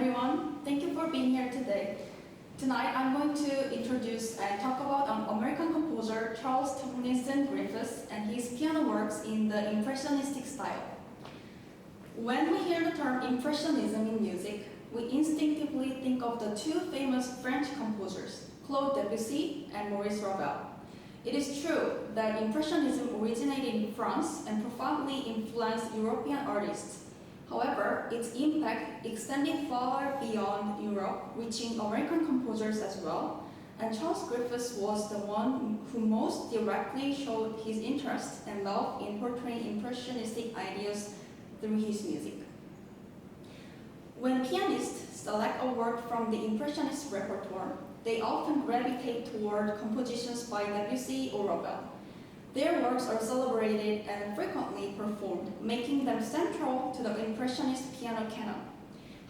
everyone. Thank you for being here today. Tonight, I'm going to introduce and talk about an American composer, Charles Tomlinson Griffiths, and his piano works in the Impressionistic style. When we hear the term Impressionism in music, we instinctively think of the two famous French composers, Claude Debussy and Maurice Ravel. It is true that Impressionism originated in France and profoundly influenced European artists. However, its impact extended far beyond Europe, reaching American composers as well, and Charles Griffiths was the one who most directly showed his interest and love in portraying impressionistic ideas through his music. When pianists select a work from the Impressionist repertoire, they often gravitate toward compositions by Debussy or Ravel. Their works are celebrated and frequently performed, making them central to the Impressionist piano canon.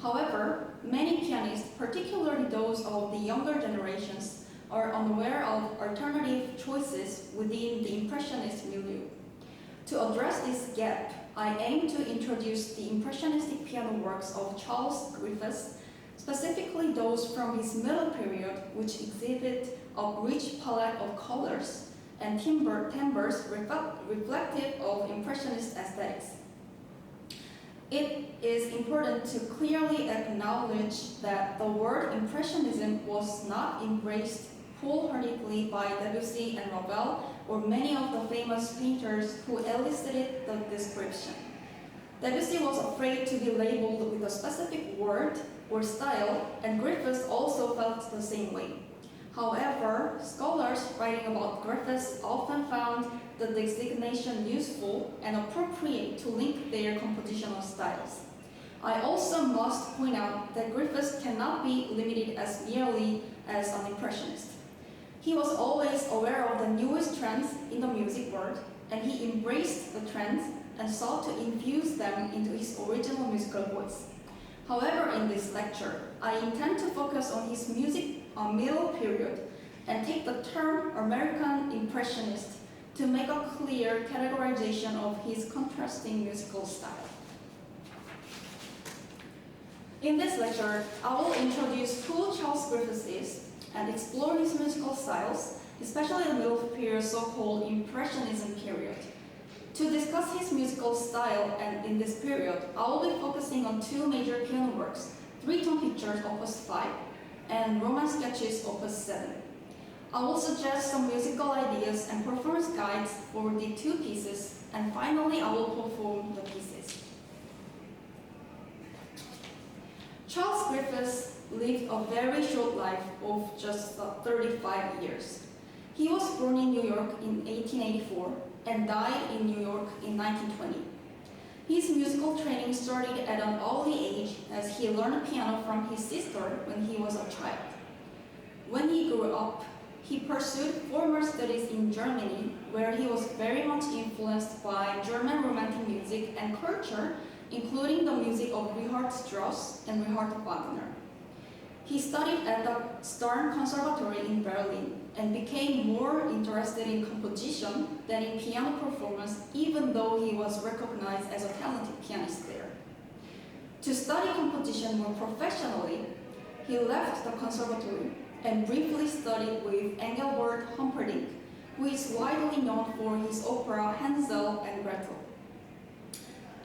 However, many pianists, particularly those of the younger generations, are unaware of alternative choices within the Impressionist milieu. To address this gap, I aim to introduce the Impressionistic piano works of Charles Griffiths, specifically those from his middle period, which exhibit a rich palette of colors and timbres reflective of Impressionist aesthetics. It is important to clearly acknowledge that the word Impressionism was not embraced wholeheartedly by Debussy and Ravel or many of the famous painters who elicited the description. Debussy was afraid to be labeled with a specific word or style, and Griffiths also felt the same way. However, scholars writing about Griffiths often found the designation useful and appropriate to link their compositional styles. I also must point out that Griffiths cannot be limited as merely as an impressionist. He was always aware of the newest trends in the music world, and he embraced the trends and sought to infuse them into his original musical voice. However, in this lecture, I intend to focus on his music middle period and take the term American Impressionist to make a clear categorization of his contrasting musical style. In this lecture, I will introduce who Charles Griffiths is and explore his musical styles, especially the middle period so-called Impressionism period. To discuss his musical style and in this period, I will be focusing on two major piano works, three-tone pictures Opus 5 and Romance Sketches Opus 7. I will suggest some musical ideas and performance guides for the two pieces, and finally I will perform the pieces. Charles Griffiths lived a very short life of just 35 years. He was born in New York in 1884 and died in New York in 1920. His musical training started at an early age as he learned piano from his sister when he was a child. When he grew up, he pursued formal studies in Germany, where he was very much influenced by German Romantic music and culture, including the music of Richard Strauss and Richard Wagner. He studied at the Stern Conservatory in Berlin and became more interested in composition than in piano performance, even though he was recognized as a talented pianist there. To study composition more professionally, he left the conservatory and briefly studied with Engelbert Humperdinck, who is widely known for his opera Hansel and Gretel.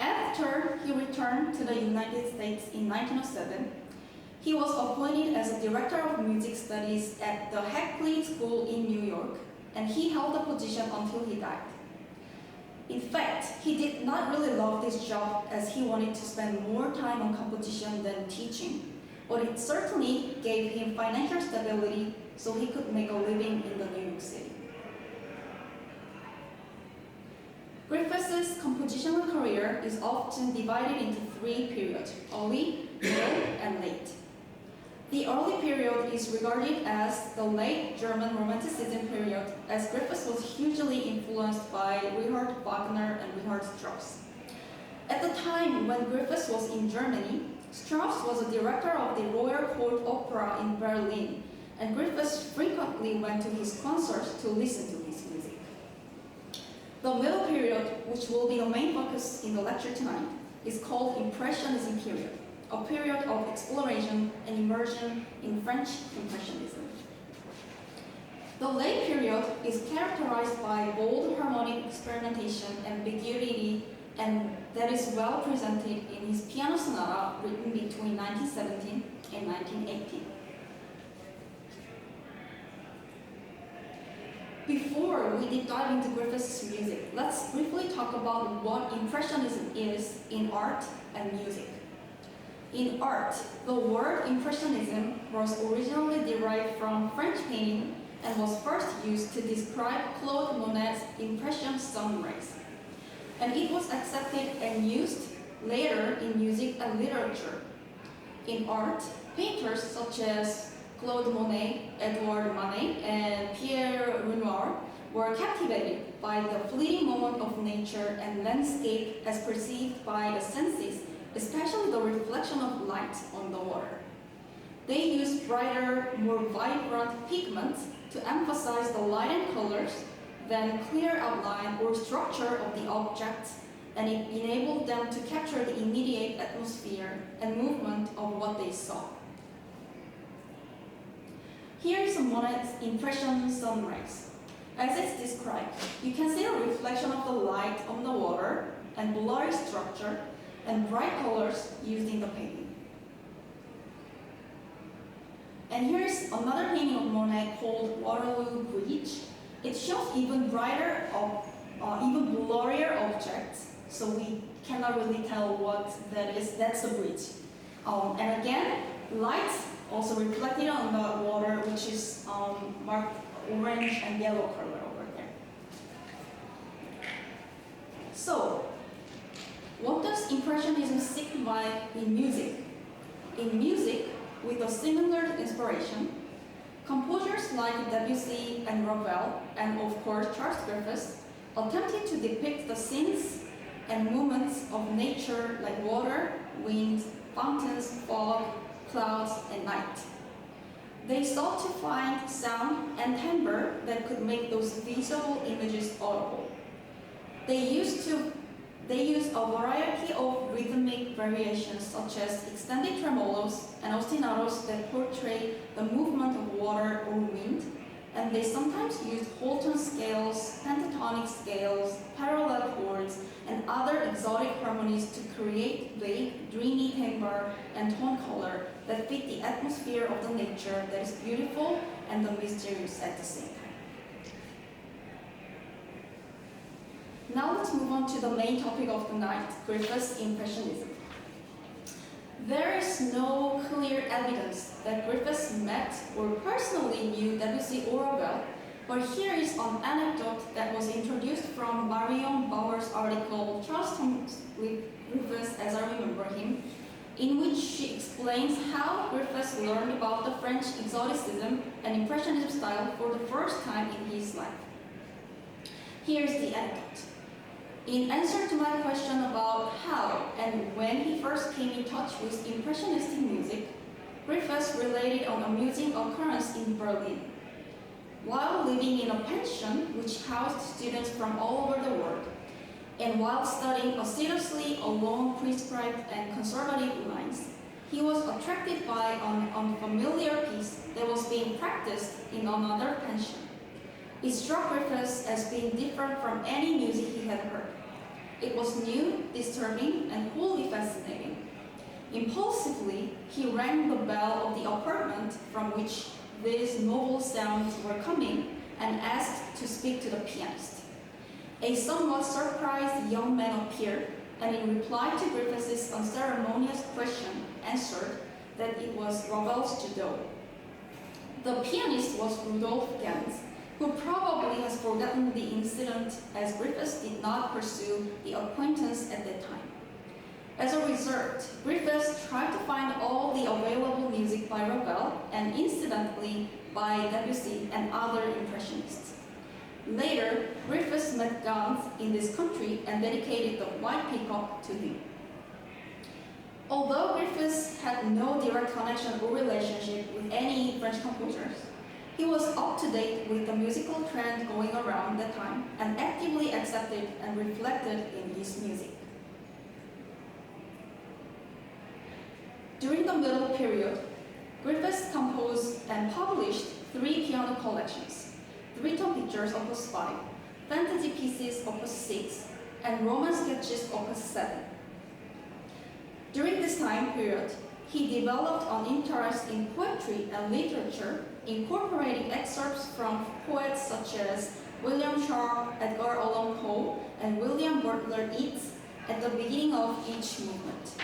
After he returned to the United States in 1907, he was appointed as a director of music studies at the Heckley School in New York, and he held the position until he died. In fact, he did not really love this job as he wanted to spend more time on composition than teaching, but it certainly gave him financial stability so he could make a living in the New York City. Griffiths' compositional career is often divided into three periods: early, middle, and late. The early period is regarded as the late German Romanticism period, as Griffiths was hugely influenced by Richard Wagner and Richard Strauss. At the time when Griffiths was in Germany, Strauss was a director of the Royal Court Opera in Berlin, and Griffiths frequently went to his concerts to listen to his music. The middle period, which will be the main focus in the lecture tonight, is called Impressionism period. a period of exploration and immersion in French Impressionism. The late period is characterized by bold harmonic experimentation and ambiguity, and that is well presented in his piano sonata written between 1917 and 1918. Before we deep dive into Griffith's music, let's briefly talk about what Impressionism is in art and music. In art, the word Impressionism was originally derived from French painting and was first used to describe Claude Monet's Impression sun rays. And it was accepted and used later in music and literature. In art, painters such as Claude Monet, Edouard Manet, and Pierre Renoir were captivated by the fleeting moment of nature and landscape as perceived by the senses, especially the reflection of light on the water. They used brighter, more vibrant pigments to emphasize the light and colors than clear outline or structure of the object, and it enabled them to capture the immediate atmosphere and movement of what they saw. Here is Monet's Impression sun rays. As it's described, you can see a reflection of the light on the water and blurry structure and bright colors used in the painting. And here's another painting of Monet called Waterloo Bridge. It shows even brighter, even blurrier objects, so we cannot really tell what that is. That's a bridge. And again, light also reflected on the water, which is marked orange and yellow color over there. So, what does Impressionism signify in music? In music, with a similar inspiration, composers like Debussy and Ravel, and of course Charles Griffith, attempted to depict the scenes and movements of nature like water, wind, fountains, fog, clouds, and night. They sought to find sound and timbre that could make those visual images audible. They used a variety of rhythmic variations such as extended tremolos and ostinatos that portray the movement of water or wind, and they sometimes used whole tone scales, pentatonic scales, parallel chords, and other exotic harmonies to create vague, dreamy timbre and tone color that fit the atmosphere of the nature that is beautiful and the mysterious at the same time. Now let's move on to the main topic of the night, Griffith's Impressionism. There is no clear evidence that Griffith met or personally knew Debussy or Ravel, but here is an anecdote that was introduced from Marion Bauer's article, Charleston with Griffith as I Remember Him, in which she explains how Griffith learned about the French exoticism and Impressionism style for the first time in his life. Here's the anecdote. In answer to my question about how and when he first came in touch with Impressionistic music, Griffith related an amusing occurrence in Berlin. While living in a pension which housed students from all over the world, and while studying assiduously along prescribed and conservative lines, he was attracted by an unfamiliar piece that was being practiced in another pension. It struck Griffith as being different from any music he had heard. It was new, disturbing, and wholly fascinating. Impulsively, he rang the bell of the apartment from which these novel sounds were coming and asked to speak to the pianist. A somewhat surprised young man appeared, and in reply to Griffith's unceremonious question, answered that it was Ravel's Judo. The pianist was Rudolf Ganz, who probably has forgotten the incident as Griffith did not pursue the acquaintance at that time. As a result, Griffith tried to find all the available music by Ravel and incidentally by Debussy and other Impressionists. Later, Griffith met Ganz in this country and dedicated the White Peacock to him. Although Griffith had no direct connection or relationship with any French composers, he was up to date with the musical trend going around that time and actively accepted and reflected in his music. During the middle period, Griffiths composed and published 3 piano collections: 3-tone pictures opus 5, fantasy pieces opus 6, and romance sketches opus 7. During this time period, he developed an interest in poetry and literature, incorporating excerpts from poets such as William Sharp, Edgar Allan Poe, and William Butler Yeats at the beginning of each movement.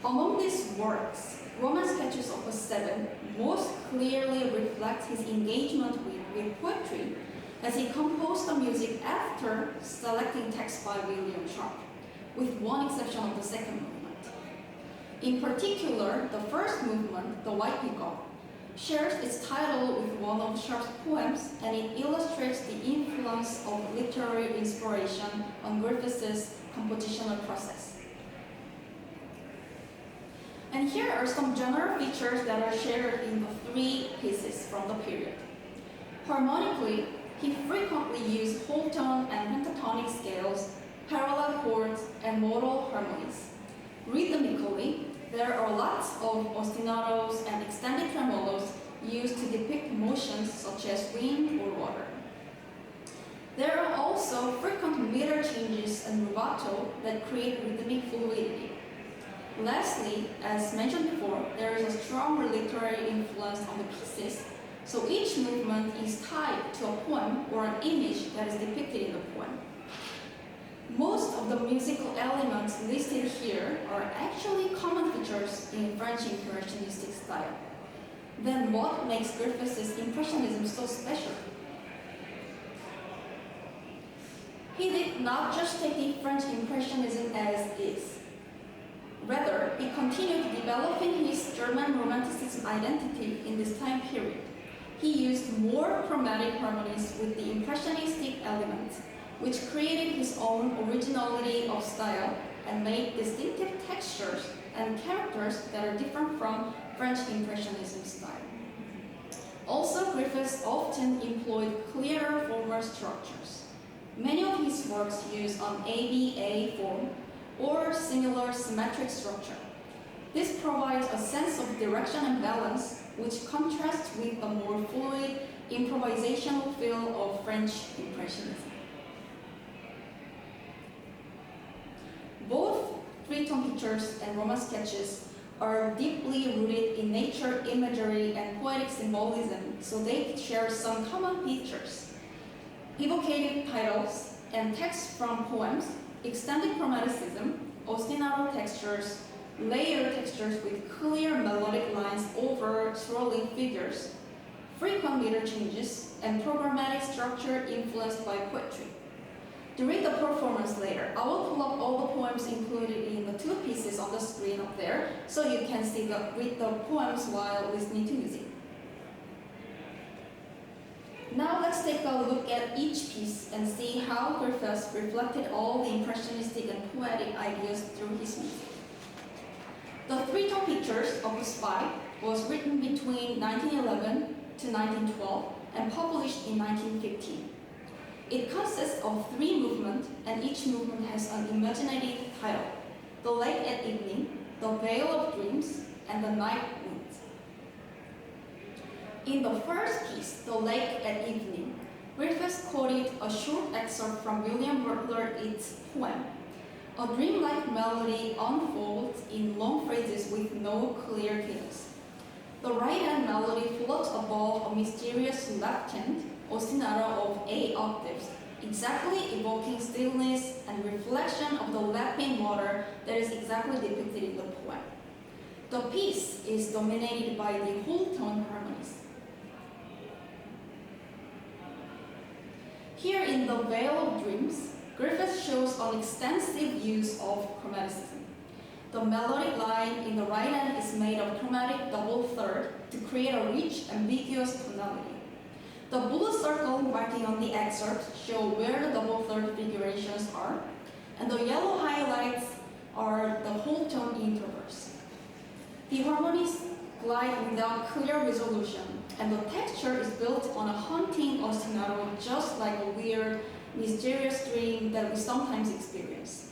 Among these works, Romance Sketches Opus 7 most clearly reflects his engagement with poetry, as he composed the music after selecting text by William Sharp, with one exception of the second movement. In particular, the first movement, The White Peacock, shares its title with one of Sharp's poems, and it illustrates the influence of literary inspiration on Griffiths' compositional process. And here are some general features that are shared in the 3 pieces from the period. Harmonically, he frequently used whole tone and pentatonic scales, parallel chords, and modal harmonies. Rhythmically, there are lots of ostinatos and extended tremolos used to depict motions such as wind or water. There are also frequent meter changes and rubato that create rhythmic fluidity. Lastly, as mentioned before, there is a strong literary influence on the pieces, so each movement is tied to a poem or an image that is depicted in the poem. Most of the musical elements listed here are actually common features in French Impressionistic style. Then what makes Griffiths' Impressionism so special? He did not just take the French Impressionism as is. Rather, he continued developing his German Romanticism identity in this time period. He used more chromatic harmonies with the impressionistic elements, which created his own originality of style and made distinctive textures and characters that are different from French Impressionism style. Also, Griffiths often employed clearer formal structures. Many of his works use an ABA form or similar symmetric structure. This provides a sense of direction and balance, which contrasts with the more fluid, improvisational feel of French Impressionism. Both 3-tone pictures and romance sketches are deeply rooted in nature imagery and poetic symbolism, so they share some common features. Evocative titles and texts from poems, extended chromaticism, ostinato textures, layered textures with clear melodic lines over swirling figures, frequent meter changes, and programmatic structure influenced by poetry. During the performance later, I will pull up all the poems included in the 2 pieces on the screen up there, so you can read the poems while listening to music. Now let's take a look at each piece and see how Griffiths reflected all the impressionistic and poetic ideas through his music. The 3-tone pictures, opus 5, was written between 1911 to 1912 and published in 1915. It consists of 3 movements, and each movement has an imaginative title: The Lake at Evening, The Veil of Dreams, and The Night Wind. In the first piece, The Lake at Evening, Griffiths quoted a short excerpt from William Butler Yeats' poem. A dreamlike melody unfolds in long phrases with no clear cadence. The right-hand melody floats above a mysterious left-hand ostinato of 8 octaves, exactly evoking stillness and reflection of the lapping water that is exactly depicted in the poem. The piece is dominated by the whole tone harmonies. Here in The Veil of Dreams, Griffiths shows an extensive use of chromaticism. The melodic line in the right hand is made of chromatic double third to create a rich, ambiguous tonality. The blue circle marking on the excerpt show where the double third figurations are, and the yellow highlights are the whole tone intervals. The harmonies glide without clear resolution, and the texture is built on a haunting ostinato, just like a weird, mysterious dream that we sometimes experience.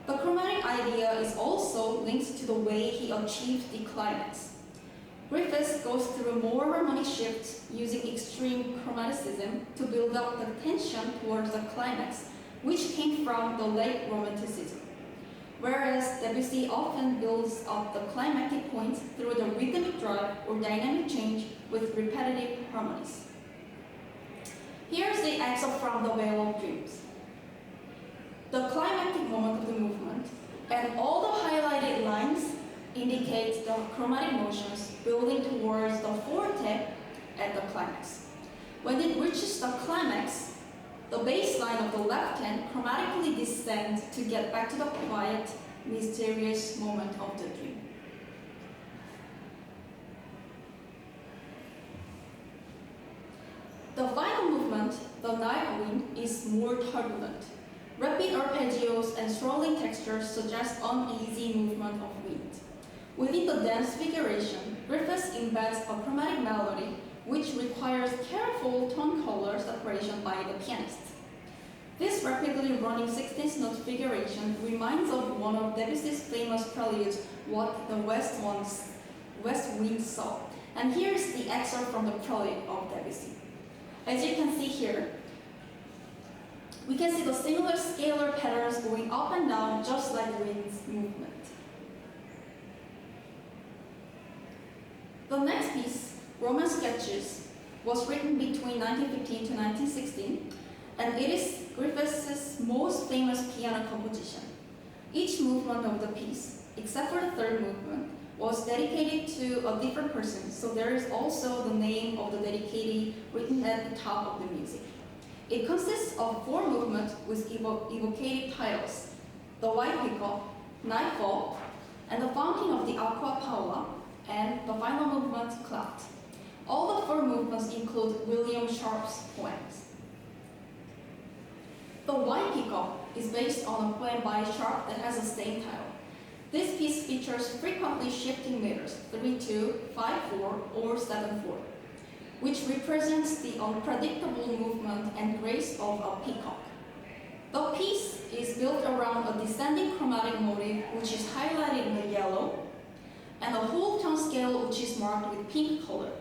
The chromatic idea is also linked to the way he achieved the climax. Griffiths goes through more harmonic shifts using extreme chromaticism to build up the tension towards the climax, which came from the late Romanticism. Whereas Debussy often builds up the climactic point through the rhythmic drive or dynamic change with repetitive harmonies. Here's the excerpt from The Veil of Dreams. The climactic moment of the movement and all the highlighted lines indicate the chromatic motions building towards the forte at the climax. When it reaches the climax, the bass line of the left hand chromatically descends to get back to the quiet, mysterious moment of the dream. The final movement, the night wind, is more turbulent. Rapid arpeggios and swirling textures suggest uneasy movement of wind. Within the dance figuration, Griffiths embeds a chromatic melody which requires careful tone color separation by the pianist. This rapidly running 16th note figuration reminds of one of Debussy's famous preludes, What the West Wind Saw. And here is the excerpt from the prelude of Debussy. As you can see here, we can see the similar scalar patterns going up and down just like the wind's movement. The next piece, Roman Sketches, was written between 1915 to 1916, and it is Griffiths' most famous piano composition. Each movement of the piece, except for the third movement, was dedicated to a different person, so there is also the name of the dedicatee written at the top of the music. It consists of 4 movements with evocative titles: The White Peacock, Nightfall, and the Fountain of the Aqua Paula, and the final movement, Cloud. All the 4 movements include William Sharp's poems. The White Peacock is based on a poem by Sharp that has the same title. This piece features frequently shifting meters, 3-2, 5-4, or 7-4, which represents the unpredictable movement and grace of a peacock. The piece is built around a descending chromatic motif which is highlighted in the yellow, and a whole tone scale which is marked with pink color.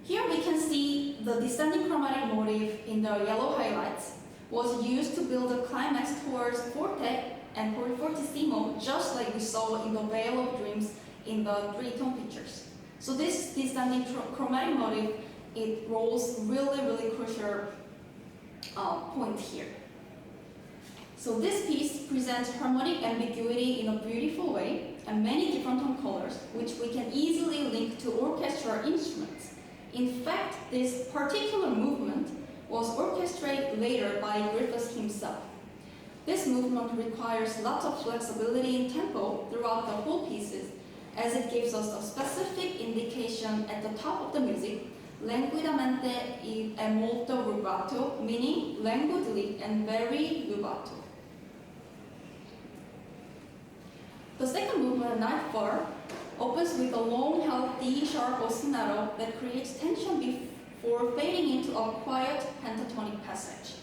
Here we can see the descending chromatic motif in the yellow highlights was used to build a climax towards forte and fortissimo, just like we saw in the Veil of Dreams in the 3-tone pictures. So this descending chromatic motif, it rolls really crucial point here. So this piece presents harmonic ambiguity in a beautiful way and many different tone colors, which we can easily link to orchestral instruments. In fact, this particular movement was orchestrated later by Griffiths himself. This movement requires lots of flexibility in tempo throughout the whole pieces, as it gives us a specific indication at the top of the music, languidamente e molto rubato, meaning languidly and very rubato. The second movement, Nightfall, opens with a long-held D-sharp ostinato that creates tension before fading into a quiet pentatonic passage.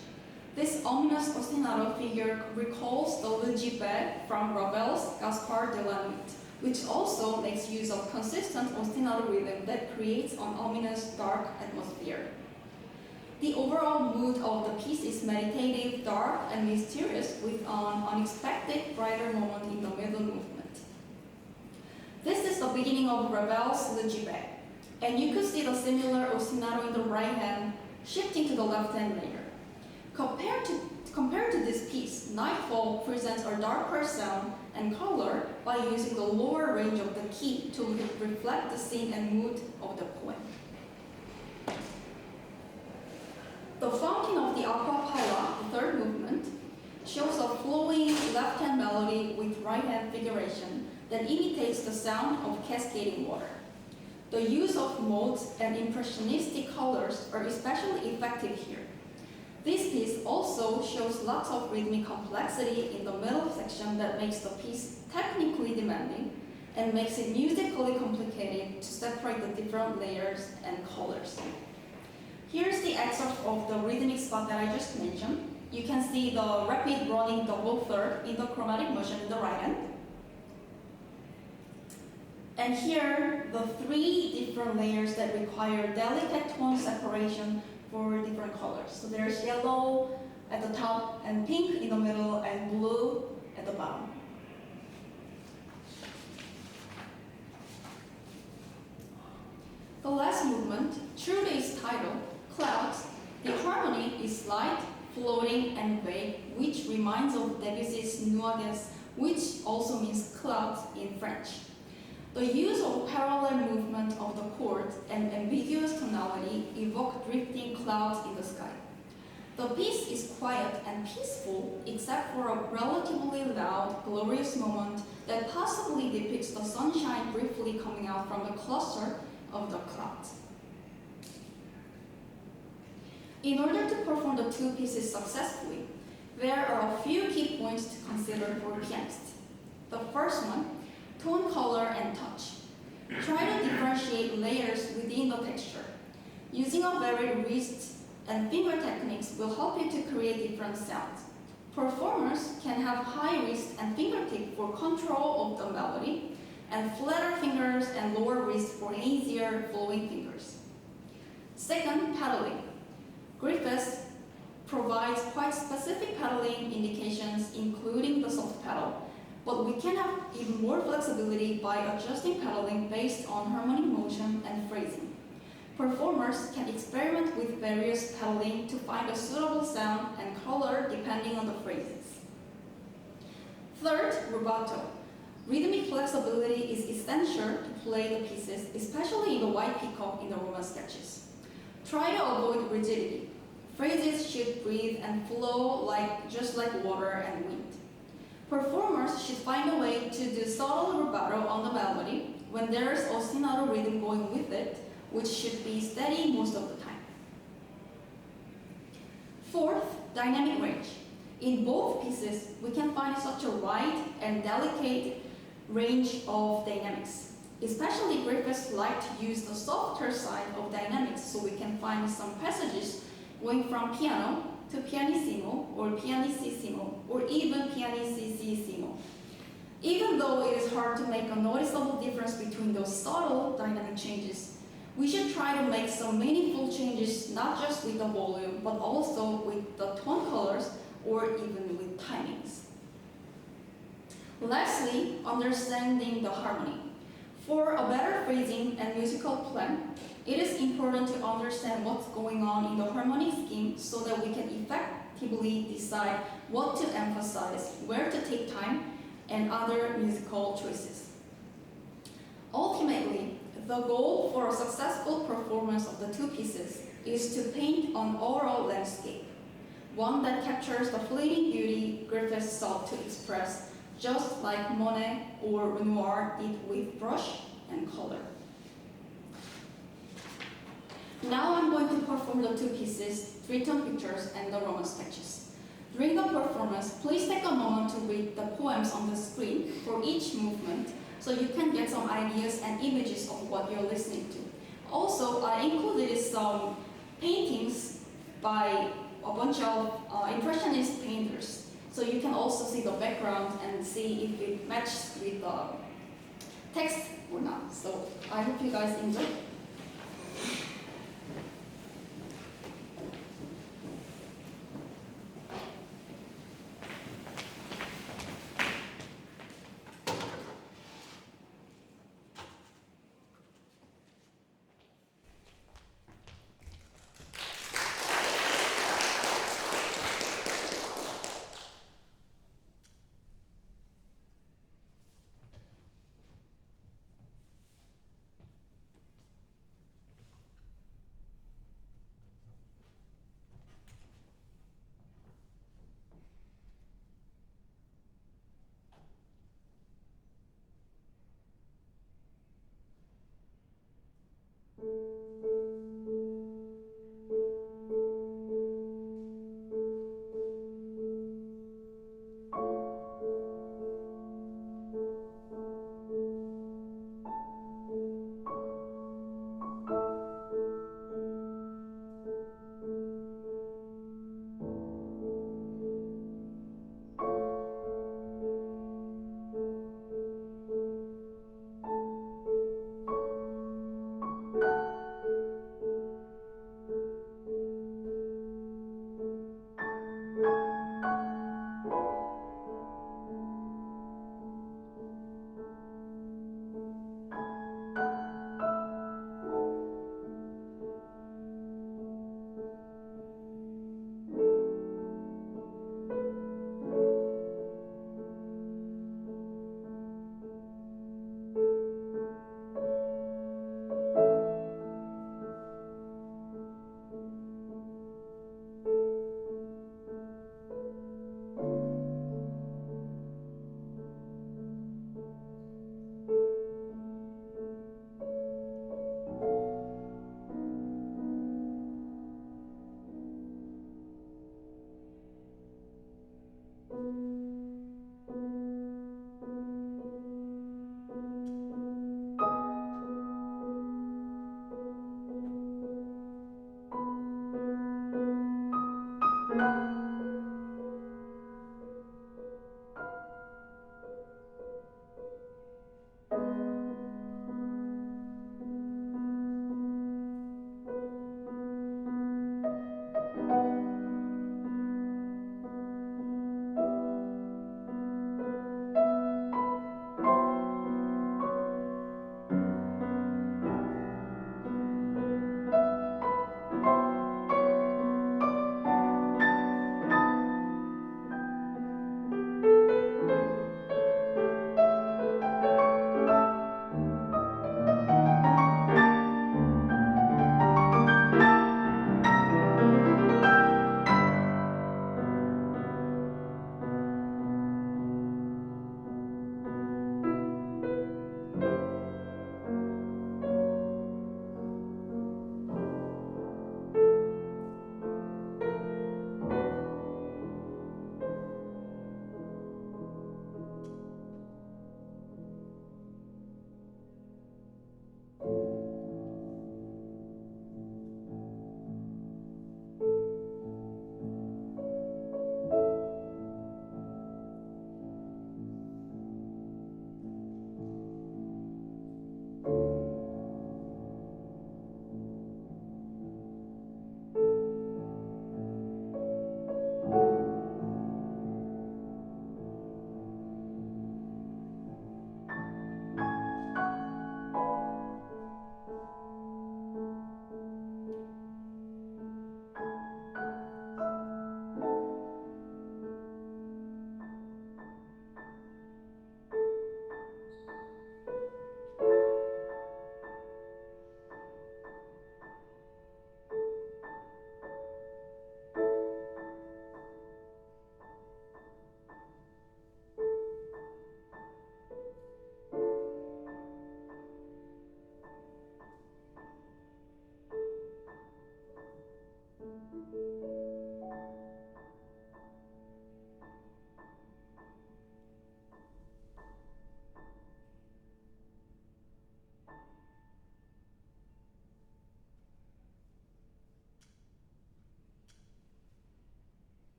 This ominous ostinato figure recalls the Legibet from Ravel's Gaspard de la Nuit, which also makes use of consistent ostinato rhythm that creates an ominous, dark atmosphere. The overall mood of the piece is meditative, dark, and mysterious, with an unexpected, brighter moment in the middle movement. This is the beginning of Ravel's Legibet, and you could see the similar ostinato in the right hand shifting to the left hand later. Compared to this piece, Nightfall presents a darker sound and color by using the lower range of the key to reflect the scene and mood of the poem. The Fountain of the Aqua Paula, the third movement, shows a flowing left-hand melody with right-hand figuration that imitates the sound of cascading water. The use of modes and impressionistic colors are especially effective here. This piece also shows lots of rhythmic complexity in the middle section that makes the piece technically demanding and makes it musically complicated to separate the different layers and colors. Here's the excerpt of the rhythmic spot that I just mentioned. You can see the rapid running double third in the chromatic motion in the right hand. And here, the three different layers that require delicate tone separation for different colors. So there's yellow at the top, and pink in the middle, and blue at the bottom. The last movement, true to its title, Clouds, the harmony is light, floating, and vague, which reminds of Debussy's Nuages, which also means clouds in French. The use of parallel movement of the chords and ambiguous tonality evoke drifting clouds in the sky. The piece is quiet and peaceful, except for a relatively loud, glorious moment that possibly depicts the sunshine briefly coming out from the cluster of the clouds. In order to perform the two pieces successfully, there are a few key points to consider for pianists. The first one, tone, color, and touch. Try to differentiate layers within the texture. Using a varied wrist and finger techniques will help you to create different sounds. Performers can have high wrist and fingertip for control of the melody, and flatter fingers and lower wrist for easier flowing fingers. Second, pedaling. Griffiths provides quite specific pedaling indications, including the soft pedal, but we can have even more flexibility by adjusting pedaling based on harmonic motion and phrasing. Performers can experiment with various pedaling to find a suitable sound and color depending on the phrases. Third, rubato. Rhythmic flexibility is essential to play the pieces, especially in the white peacock in the Roman sketches. Try to avoid rigidity. Phrases should breathe and flow just like water and wind. Performers should find a way to do subtle rubato on the melody when there is ostinato rhythm going with it, which should be steady most of the time. Fourth, dynamic range. In both pieces, we can find such a wide and delicate range of dynamics. Especially Griffiths like to use the softer side of dynamics, so we can find some passages going from piano to pianissimo or pianissimo or even pianissimo. Even though it is hard to make a noticeable difference between those subtle dynamic changes, we should try to make some meaningful changes, not just with the volume, but also with the tone colors or even with timings. Lastly, understanding the harmony. For a better phrasing and musical plan, it is important to understand what's going on in the harmony scheme so that we can effectively decide what to emphasize, where to take time, and other musical choices. Ultimately, the goal for a successful performance of the two pieces is to paint an overall landscape, one that captures the fleeting beauty Griffiths sought to express, just like Monet or Renoir did with brush and color. Now I'm going to perform the two pieces, three-tone pictures and the Roman sketches. During the performance, please take a moment to read the poems on the screen for each movement so you can get some ideas and images of what you're listening to. Also, I included some paintings by a bunch of Impressionist painters, so you can also see the background and see if it matches with the text or not. So I hope you guys enjoy.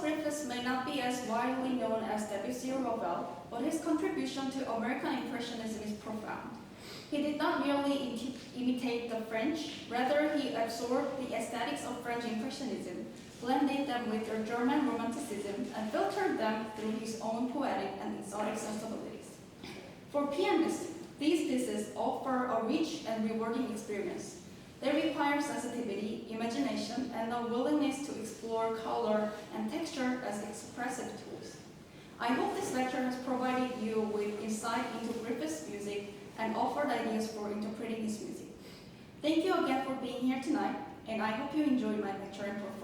Griffiths may not be as widely known as Debussy or Ravel, but his contribution to American Impressionism is profound. He did not merely imitate the French, rather he absorbed the aesthetics of French Impressionism, blended them with their German Romanticism, and filtered them through his own poetic and exotic sensibilities. For pianists, these pieces offer a rich and rewarding experience. They require sensitivity, imagination, and a willingness to explore color and texture as expressive tools. I hope this lecture has provided you with insight into Griffith's music and offered ideas for interpreting his music. Thank you again for being here tonight, and I hope you enjoyed my lecture and performance.